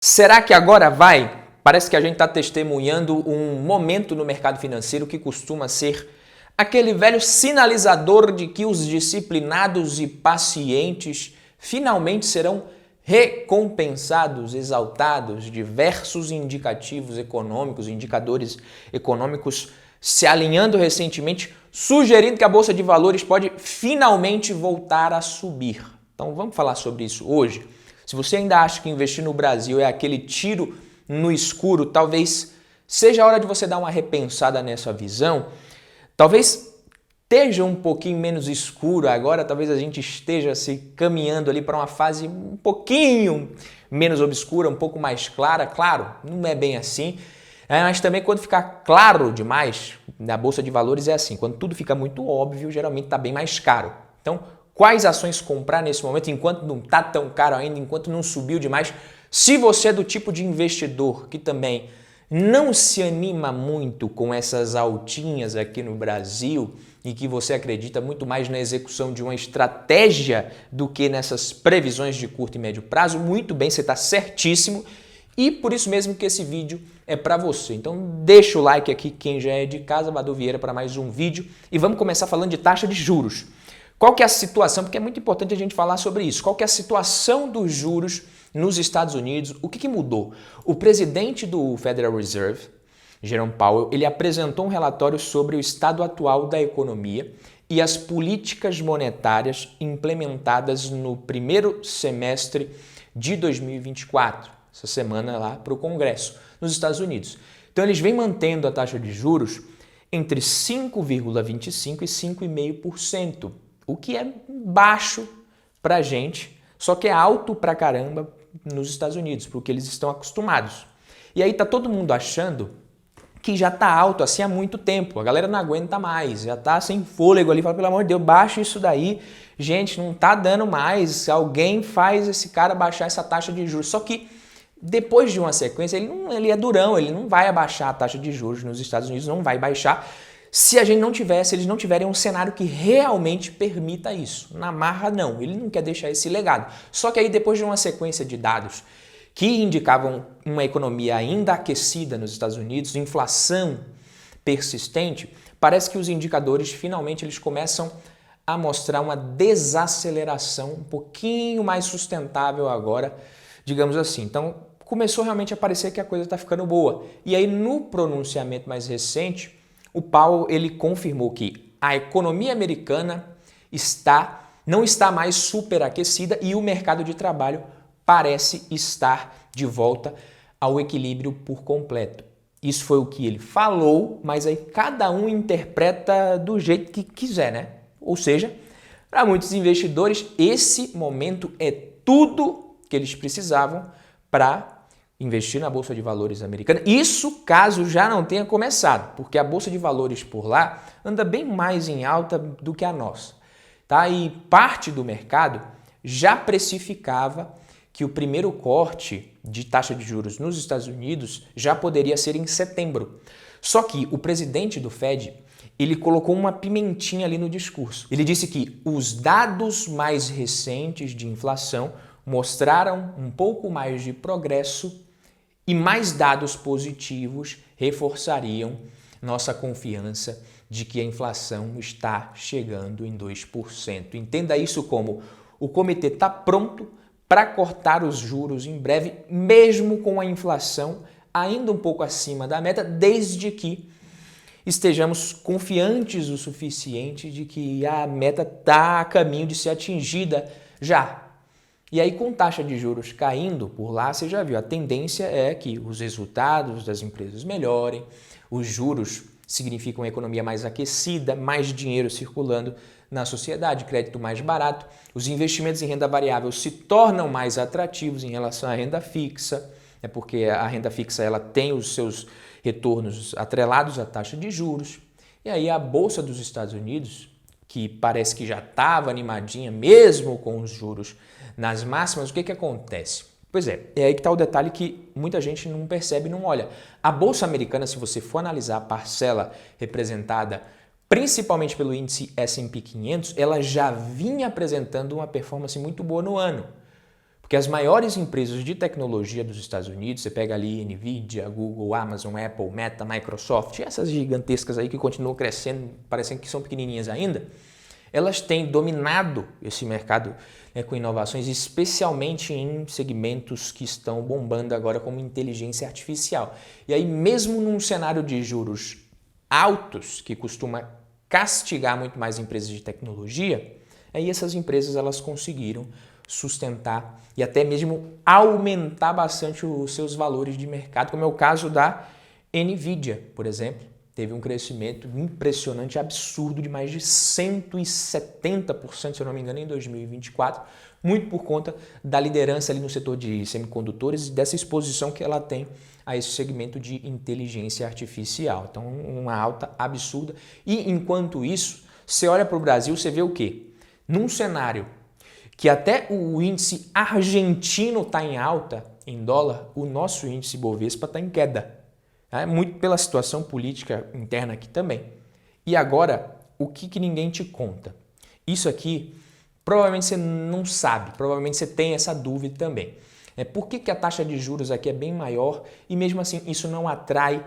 Será que agora vai? Parece que a gente está testemunhando um momento no mercado financeiro que costuma ser aquele velho sinalizador de que os disciplinados e pacientes finalmente serão recompensados, exaltados, diversos indicativos econômicos, indicadores econômicos se alinhando recentemente, sugerindo que a Bolsa de Valores pode finalmente voltar a subir. Então vamos falar sobre isso hoje. Se você ainda acha que investir no Brasil é aquele tiro no escuro, talvez seja a hora de você dar uma repensada nessa visão. Talvez esteja um pouquinho menos escuro agora, talvez a gente esteja se caminhando ali para uma fase um pouquinho menos obscura, um pouco mais clara. Claro, não é bem assim, mas também quando ficar claro demais, na Bolsa de Valores é assim, quando tudo fica muito óbvio, geralmente está bem mais caro. Então, quais ações comprar nesse momento, enquanto não está tão caro ainda, enquanto não subiu demais? Se você é do tipo de investidor que também não se anima muito com essas altinhas aqui no Brasil e que você acredita muito mais na execução de uma estratégia do que nessas previsões de curto e médio prazo, muito bem, você está certíssimo. E por isso mesmo que esse vídeo é para você. Então deixa o like aqui quem já é de casa, Badu Vieira, para mais um vídeo. E vamos começar falando de taxa de juros. Qual que é a situação? Porque é muito importante a gente falar sobre isso. Qual que é a situação dos juros nos Estados Unidos? O que mudou? O presidente do Federal Reserve, Jerome Powell, ele apresentou um relatório sobre o estado atual da economia e as políticas monetárias implementadas no primeiro semestre de 2024, essa semana lá para o Congresso, nos Estados Unidos. Então eles vêm mantendo a taxa de juros entre 5,25% e 5,5%. O que é baixo para a gente, só que é alto pra caramba nos Estados Unidos, porque eles estão acostumados. E aí tá todo mundo achando que já tá alto assim há muito tempo, a galera não aguenta mais, já tá sem fôlego ali, fala, pelo amor de Deus, baixa isso daí, gente, não tá dando mais, alguém faz esse cara baixar essa taxa de juros. Só que depois de uma sequência, ele é durão, ele não vai abaixar a taxa de juros nos Estados Unidos, não vai baixar, se eles não tiverem um cenário que realmente permita isso. Na marra, não. Ele não quer deixar esse legado. Só que aí, depois de uma sequência de dados que indicavam uma economia ainda aquecida nos Estados Unidos, inflação persistente, parece que os indicadores, finalmente, eles começam a mostrar uma desaceleração um pouquinho mais sustentável agora, digamos assim. Então, começou realmente a parecer que a coisa está ficando boa. E aí, no pronunciamento mais recente, o Powell ele confirmou que a economia americana não está mais superaquecida e o mercado de trabalho parece estar de volta ao equilíbrio por completo. Isso foi o que ele falou, mas aí cada um interpreta do jeito que quiser, né? Ou seja, para muitos investidores, esse momento é tudo que eles precisavam para investir na Bolsa de Valores americana. Isso caso já não tenha começado, porque a Bolsa de Valores por lá anda bem mais em alta do que a nossa. Tá? E parte do mercado já precificava que o primeiro corte de taxa de juros nos Estados Unidos já poderia ser em setembro. Só que o presidente do Fed, ele colocou uma pimentinha ali no discurso. Ele disse que os dados mais recentes de inflação mostraram um pouco mais de progresso e mais dados positivos reforçariam nossa confiança de que a inflação está chegando em 2%. Entenda isso como o comitê está pronto para cortar os juros em breve, mesmo com a inflação ainda um pouco acima da meta, desde que estejamos confiantes o suficiente de que a meta está a caminho de ser atingida já. E aí, com taxa de juros caindo por lá, você já viu, a tendência é que os resultados das empresas melhorem, os juros significam uma economia mais aquecida, mais dinheiro circulando na sociedade, crédito mais barato, os investimentos em renda variável se tornam mais atrativos em relação à renda fixa, porque a renda fixa ela tem os seus retornos atrelados à taxa de juros. E aí a Bolsa dos Estados Unidos, que parece que já estava animadinha mesmo com os juros nas máximas, o que acontece? Pois é aí que está o detalhe que muita gente não percebe, não olha. A Bolsa Americana, se você for analisar a parcela representada principalmente pelo índice S&P 500, ela já vinha apresentando uma performance muito boa no ano. Porque as maiores empresas de tecnologia dos Estados Unidos, você pega ali Nvidia, Google, Amazon, Apple, Meta, Microsoft, essas gigantescas aí que continuam crescendo, parecendo que são pequenininhas ainda, elas têm dominado esse mercado, né, com inovações, especialmente em segmentos que estão bombando agora como inteligência artificial. E aí mesmo num cenário de juros altos, que costuma castigar muito mais empresas de tecnologia, aí essas empresas elas conseguiram sustentar e até mesmo aumentar bastante os seus valores de mercado, como é o caso da Nvidia, por exemplo. Teve um crescimento impressionante, absurdo, de mais de 170%, se eu não me engano, em 2024, muito por conta da liderança ali no setor de semicondutores e dessa exposição que ela tem a esse segmento de inteligência artificial. Então, uma alta absurda. E enquanto isso, você olha para o Brasil, você vê o quê? Num cenário que até o índice argentino está em alta em dólar, o nosso índice Bovespa está em queda. Muito pela situação política interna aqui também. E agora, o que ninguém te conta? Isso aqui, provavelmente você não sabe, provavelmente você tem essa dúvida também. Por que a taxa de juros aqui é bem maior e mesmo assim isso não atrai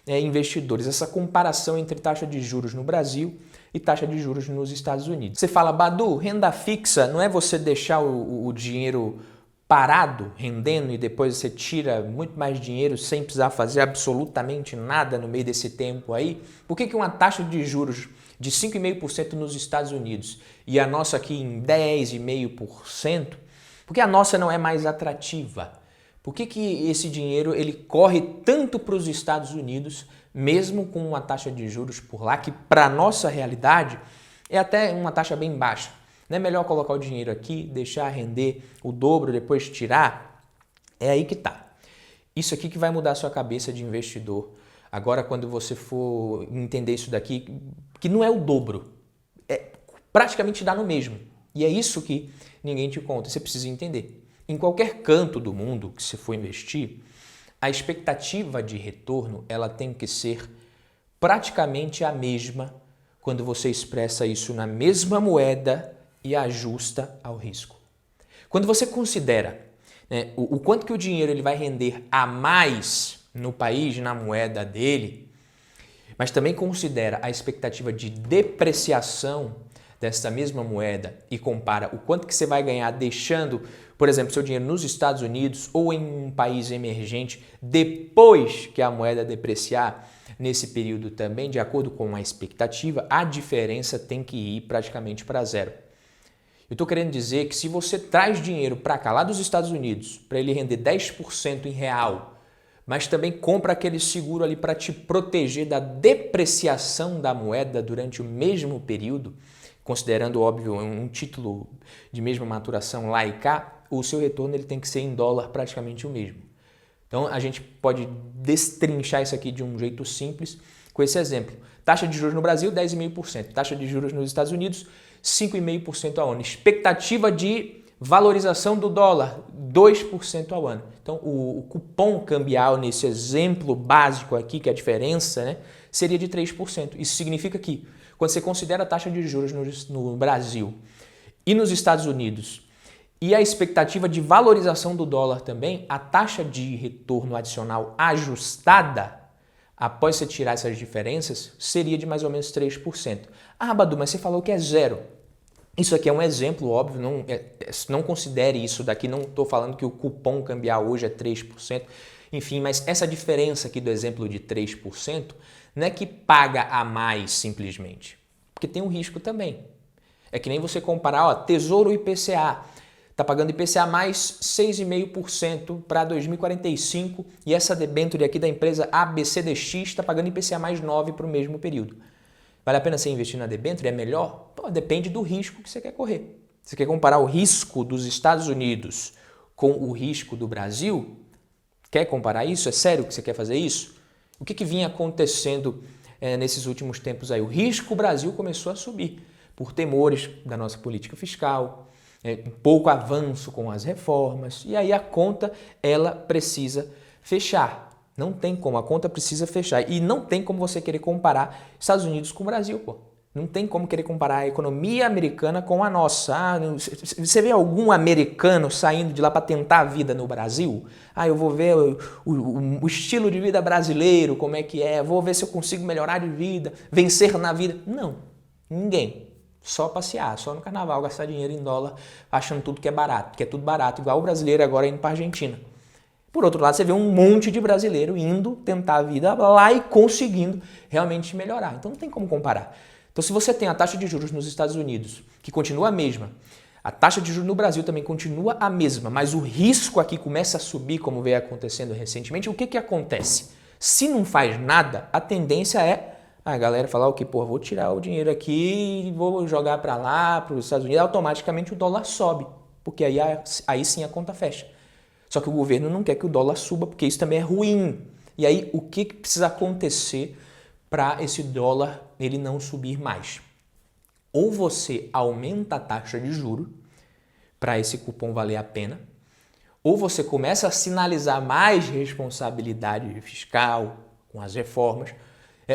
investidores? Essa comparação entre taxa de juros no Brasil e taxa de juros nos Estados Unidos. Você fala, Badu, renda fixa não é você deixar o dinheiro parado, rendendo, e depois você tira muito mais dinheiro sem precisar fazer absolutamente nada no meio desse tempo aí? Por que uma taxa de juros de 5,5% nos Estados Unidos e a nossa aqui em 10,5%, por que a nossa não é mais atrativa? Por que esse dinheiro ele corre tanto para os Estados Unidos, mesmo com uma taxa de juros por lá, que para a nossa realidade é até uma taxa bem baixa? Não é melhor colocar o dinheiro aqui, deixar render o dobro, depois tirar? É aí que tá. Isso aqui que vai mudar a sua cabeça de investidor. Agora, quando você for entender isso daqui, que não é o dobro, praticamente dá no mesmo. E é isso que ninguém te conta, você precisa entender. Em qualquer canto do mundo que você for investir, a expectativa de retorno ela tem que ser praticamente a mesma quando você expressa isso na mesma moeda e ajusta ao risco. Quando você considera o quanto que o dinheiro ele vai render a mais no país, na moeda dele, mas também considera a expectativa de depreciação dessa mesma moeda e compara o quanto que você vai ganhar deixando, por exemplo, seu dinheiro nos Estados Unidos ou em um país emergente depois que a moeda depreciar, nesse período também, de acordo com a expectativa, a diferença tem que ir praticamente para zero. Eu estou querendo dizer que se você traz dinheiro para cá, lá dos Estados Unidos, para ele render 10% em real, mas também compra aquele seguro ali para te proteger da depreciação da moeda durante o mesmo período, considerando, óbvio, um título de mesma maturação lá e cá, o seu retorno ele tem que ser em dólar praticamente o mesmo. Então, a gente pode destrinchar isso aqui de um jeito simples com esse exemplo. Taxa de juros no Brasil, 10,5%. Taxa de juros nos Estados Unidos, 5,5% ao ano. Expectativa de valorização do dólar, 2% ao ano. Então, o cupom cambial nesse exemplo básico aqui, que é a diferença, seria de 3%. Isso significa que, quando você considera a taxa de juros no Brasil e nos Estados Unidos e a expectativa de valorização do dólar também, a taxa de retorno adicional ajustada, após você tirar essas diferenças, seria de mais ou menos 3%. Ah, Badu, mas você falou que é zero. Isso aqui é um exemplo, óbvio, não considere isso daqui, não estou falando que o cupom cambial hoje é 3%, enfim, mas essa diferença aqui do exemplo de 3% não é que paga a mais simplesmente, porque tem um risco também. É que nem você comparar, Tesouro IPCA, está pagando IPCA mais 6,5% para 2045 e essa debênture aqui da empresa ABCDX está pagando IPCA mais 9% para o mesmo período. Vale a pena você investir na debênture? É melhor? Depende do risco que você quer correr. Você quer comparar o risco dos Estados Unidos com o risco do Brasil? Quer comparar isso? É sério que você quer fazer isso? O que vinha acontecendo nesses últimos tempos aí? O risco Brasil começou a subir por temores da nossa política fiscal, um pouco avanço com as reformas, e aí a conta ela precisa fechar. Não tem como, a conta precisa fechar. E não tem como você querer comparar Estados Unidos com o Brasil, pô. Não tem como querer comparar a economia americana com a nossa. Você vê algum americano saindo de lá para tentar a vida no Brasil? Eu vou ver o estilo de vida brasileiro, como é que é, vou ver se eu consigo melhorar de vida, vencer na vida. Não, ninguém. Só passear, só no carnaval, gastar dinheiro em dólar, achando tudo que é barato, porque é tudo barato, igual o brasileiro agora indo para a Argentina. Por outro lado, você vê um monte de brasileiro indo tentar a vida lá e conseguindo realmente melhorar. Então não tem como comparar. Então, se você tem a taxa de juros nos Estados Unidos, que continua a mesma, a taxa de juros no Brasil também continua a mesma, mas o risco aqui começa a subir, como veio acontecendo recentemente, o que acontece? Se não faz nada, a tendência é a galera falar o que? Vou tirar o dinheiro aqui e vou jogar para lá, para os Estados Unidos, automaticamente o dólar sobe, porque aí sim a conta fecha. Só que o governo não quer que o dólar suba, porque isso também é ruim. E aí, o que precisa acontecer para esse dólar ele não subir mais? Ou você aumenta a taxa de juros para esse cupom valer a pena, ou você começa a sinalizar mais responsabilidade fiscal com as reformas,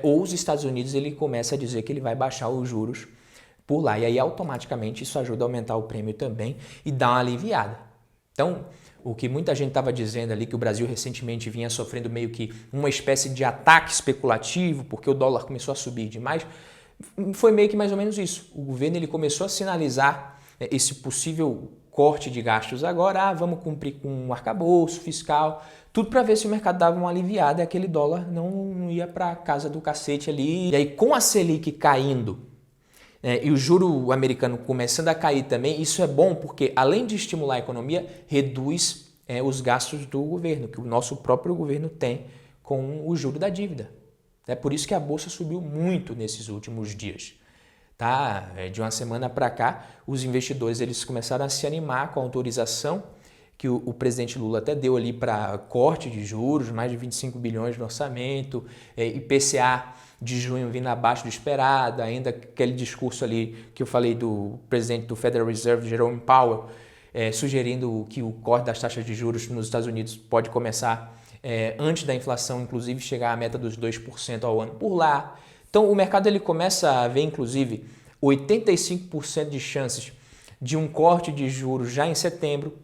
ou os Estados Unidos ele começa a dizer que ele vai baixar os juros por lá. E aí, automaticamente, isso ajuda a aumentar o prêmio também e dá uma aliviada. Então, o que muita gente estava dizendo ali, que o Brasil recentemente vinha sofrendo meio que uma espécie de ataque especulativo, porque o dólar começou a subir demais, foi meio que mais ou menos isso. O governo ele começou a sinalizar esse possível corte de gastos agora, vamos cumprir com um arcabouço fiscal, tudo para ver se o mercado dava uma aliviada e aquele dólar não ia para a casa do cacete ali. E aí, com a Selic caindo, e o juro americano começando a cair também, isso é bom porque, além de estimular a economia, reduz os gastos do governo, que o nosso próprio governo tem com o juro da dívida. É por isso que a Bolsa subiu muito nesses últimos dias. Tá? De uma semana para cá, os investidores eles começaram a se animar com a autorização que o presidente Lula até deu ali para corte de juros, mais de 25 bilhões no orçamento, IPCA de junho vindo abaixo do esperado, ainda aquele discurso ali que eu falei do presidente do Federal Reserve, Jerome Powell, sugerindo que o corte das taxas de juros nos Estados Unidos pode começar antes da inflação, inclusive chegar à meta dos 2% ao ano por lá. Então o mercado ele começa a ver, inclusive, 85% de chances de um corte de juros já em setembro.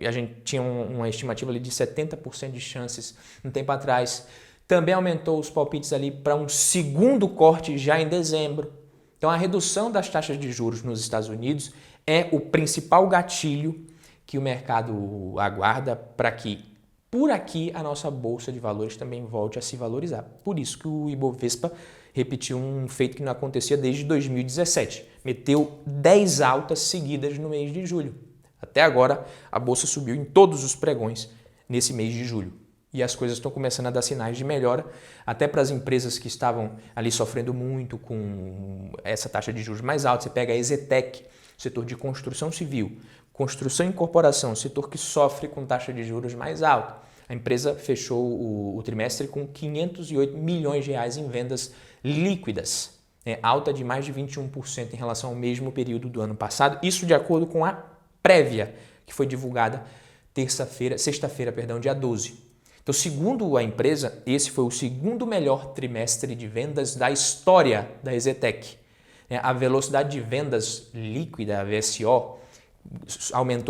A gente tinha uma estimativa ali de 70% de chances um tempo atrás. Também aumentou os palpites ali para um segundo corte já em dezembro. Então a redução das taxas de juros nos Estados Unidos é o principal gatilho que o mercado aguarda para que por aqui a nossa bolsa de valores também volte a se valorizar. Por isso que o Ibovespa repetiu um feito que não acontecia desde 2017. Meteu 10 altas seguidas no mês de julho. Até agora a bolsa subiu em todos os pregões nesse mês de julho. E as coisas estão começando a dar sinais de melhora, até para as empresas que estavam ali sofrendo muito com essa taxa de juros mais alta. Você pega a EZTEC, setor de construção civil, construção e incorporação, setor que sofre com taxa de juros mais alta. A empresa fechou o trimestre com 508 milhões de reais em vendas líquidas, alta de mais de 21% em relação ao mesmo período do ano passado. Isso de acordo com a prévia, que foi divulgada sexta-feira, dia 12. Então, segundo a empresa, esse foi o segundo melhor trimestre de vendas da história da EZTEC. A velocidade de vendas líquida, a VSO,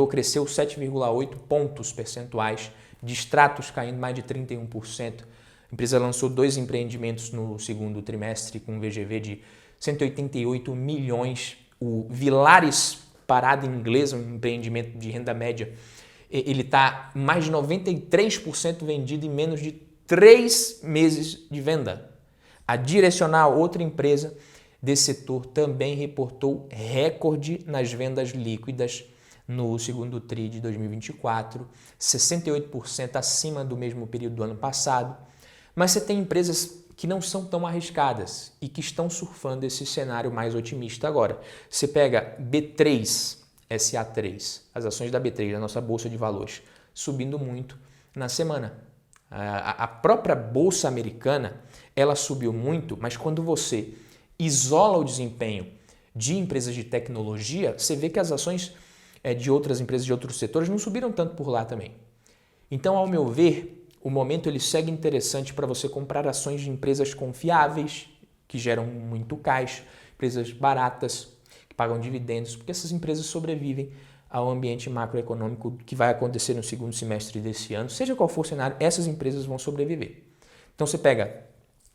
cresceu 7,8 pontos percentuais, distratos caindo mais de 31%. A empresa lançou 2 empreendimentos no segundo trimestre com um VGV de 188 milhões. O Vilares Parada Inglesa, um empreendimento de renda média, ele está mais de 93% vendido em menos de 3 meses de venda. A Direcional, outra empresa desse setor, também reportou recorde nas vendas líquidas no segundo TRI de 2024, 68% acima do mesmo período do ano passado. Mas você tem empresas que não são tão arriscadas e que estão surfando esse cenário mais otimista agora. Você pega B3, SA3, as ações da B3, da nossa bolsa de valores, subindo muito na semana. A própria bolsa americana, ela subiu muito, mas quando você isola o desempenho de empresas de tecnologia, você vê que as ações de outras empresas de outros setores não subiram tanto por lá também. Então, ao meu ver, o momento ele segue interessante para você comprar ações de empresas confiáveis, que geram muito caixa, empresas baratas, que pagam dividendos, porque essas empresas sobrevivem ao ambiente macroeconômico que vai acontecer no segundo semestre desse ano. Seja qual for o cenário, essas empresas vão sobreviver. Então você pega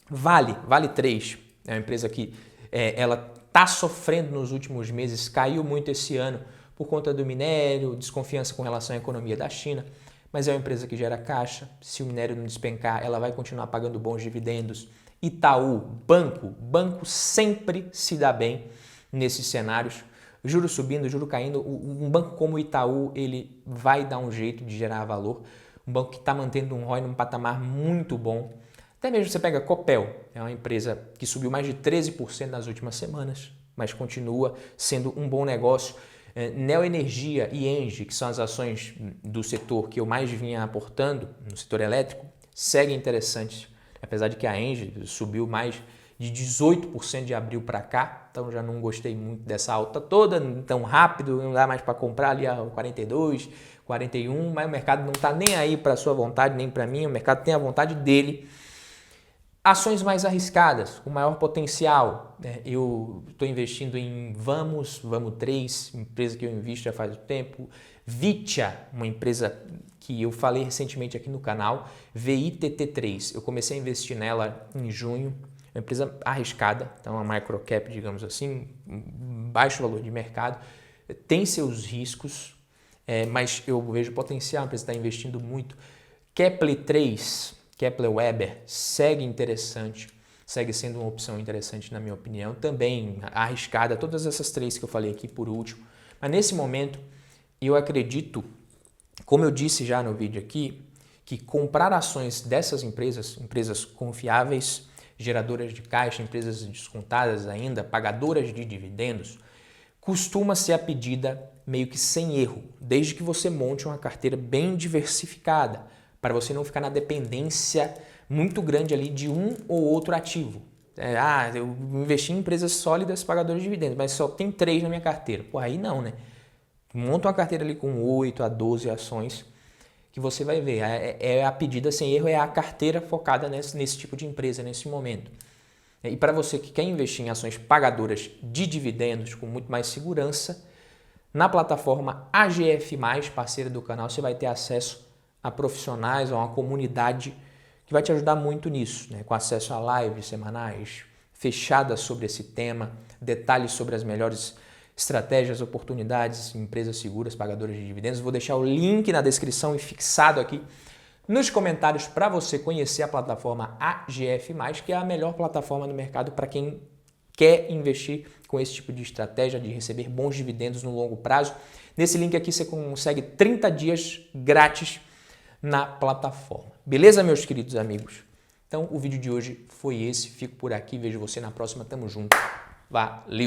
Vale 3, é uma empresa que ela está sofrendo nos últimos meses, caiu muito esse ano por conta do minério, desconfiança com relação à economia da China, mas é uma empresa que gera caixa. Se o minério não despencar, ela vai continuar pagando bons dividendos. Itaú, banco sempre se dá bem nesses cenários. Juro subindo, juro caindo, um banco como o Itaú, ele vai dar um jeito de gerar valor. Um banco que está mantendo um ROI num patamar muito bom. Até mesmo você pega Copel, é uma empresa que subiu mais de 13% nas últimas semanas, mas continua sendo um bom negócio. Neoenergia e Engie, que são as ações do setor que eu mais vinha aportando no setor elétrico, seguem interessantes, apesar de que a Engie subiu mais de 18% de abril para cá, então já não gostei muito dessa alta toda, tão rápido, não dá mais para comprar ali a 42, 41, mas o mercado não está nem aí para a sua vontade, nem para mim, o mercado tem a vontade dele. Ações mais arriscadas, com maior potencial, eu estou investindo em Vamos 3, empresa que eu invisto já faz tempo, Vitia, uma empresa que eu falei recentemente aqui no canal, VITT3, eu comecei a investir nela em junho, uma empresa arriscada, então uma microcap, digamos assim, baixo valor de mercado, tem seus riscos, mas eu vejo potencial, a empresa está investindo muito. Kepler 3, Kepler Weber, segue interessante, segue sendo uma opção interessante na minha opinião, também arriscada, todas essas três que eu falei aqui por último, mas nesse momento eu acredito, como eu disse já no vídeo aqui, que comprar ações dessas empresas confiáveis, geradoras de caixa, empresas descontadas ainda, pagadoras de dividendos, costuma ser a pedida meio que sem erro, desde que você monte uma carteira bem diversificada, para você não ficar na dependência muito grande ali de um ou outro ativo. Eu investi em empresas sólidas pagadoras de dividendos, mas só tem 3 na minha carteira. Pô, aí não, né? Monta uma carteira ali com 8 a 12 ações que você vai ver. A pedida sem erro é a carteira focada nesse tipo de empresa, nesse momento. E para você que quer investir em ações pagadoras de dividendos com muito mais segurança, na plataforma AGF+, parceira do canal, você vai ter acesso a profissionais, a uma comunidade que vai te ajudar muito nisso, né? Com acesso a lives semanais, fechadas sobre esse tema, detalhes sobre as melhores estratégias, oportunidades, empresas seguras, pagadoras de dividendos. Vou deixar o link na descrição e fixado aqui nos comentários para você conhecer a plataforma AGF+, que é a melhor plataforma do mercado para quem quer investir com esse tipo de estratégia de receber bons dividendos no longo prazo. Nesse link aqui você consegue 30 dias grátis na plataforma. Beleza, meus queridos amigos? Então, o vídeo de hoje foi esse. Fico por aqui. Vejo você na próxima. Tamo junto. Valeu!